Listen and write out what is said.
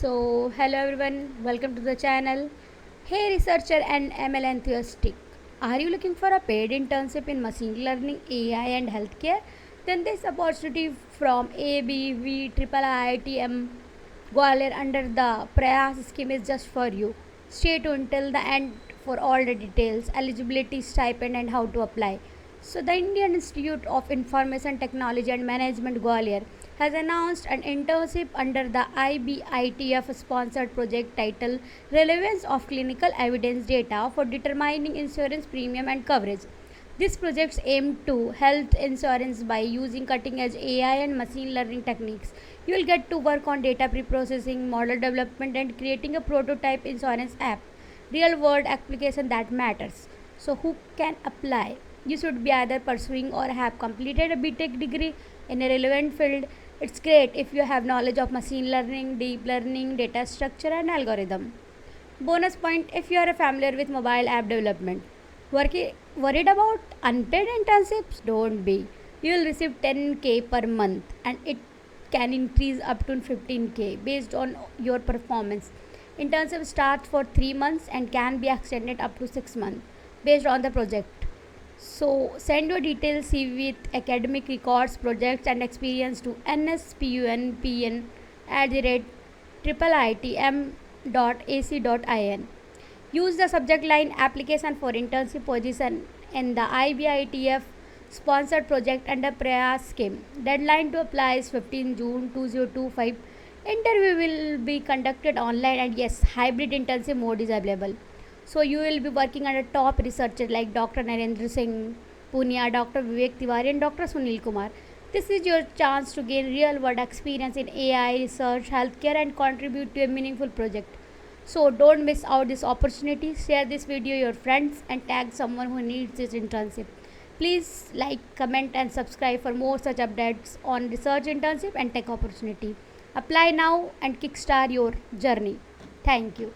Hello everyone, welcome to the channel. Hey, researcher and ML enthusiast, are you looking for a paid internship in machine learning, AI, and healthcare? Then this opportunity from ABV-IIITM Gwalior under the PRAYAS scheme is just for you. Stay tuned till the end for all the details, eligibility, stipend, and how to apply. So, the Indian Institute of Information Technology and Management Gwalior has announced an internship under the IBITF sponsored project titled Relevance of Clinical Evidence Data for Determining Insurance Premium and Coverage. These projects aim to health insurance by using cutting edge AI and machine learning techniques. You will get to work on data preprocessing, model development, and creating a prototype insurance app. Real world application that matters. So, who can apply? You should be either pursuing or have completed a B.Tech degree in a relevant field. It's great if you have knowledge of machine learning, deep learning, data structure, and algorithm. Bonus point if you are familiar with mobile app development. Worried about unpaid internships? Don't be. You will receive 10k per month and it can increase up to 15k based on your performance. Internship starts for 3 months and can be extended up to 6 months based on the project. So send your details CV with academic records, projects and experience to nspunpn @IIITM.ac.in. Use the subject line application for internship position in the IBITF sponsored project under PRAYAS scheme. Deadline to apply is 15 June 2025. Interview will be conducted online and yes, hybrid internship mode is available. So you will be working under top researchers like Dr. Narinder Singh, Punia, Dr. Vivek, Tiwari and Dr. Sunil Kumar. This is your chance to gain real world experience in AI, research, healthcare and contribute to a meaningful project. So don't miss out this opportunity. Share this video with your friends and tag someone who needs this internship. Please like, comment and subscribe for more such updates on research internship and tech opportunity. Apply now and kickstart your journey. Thank you.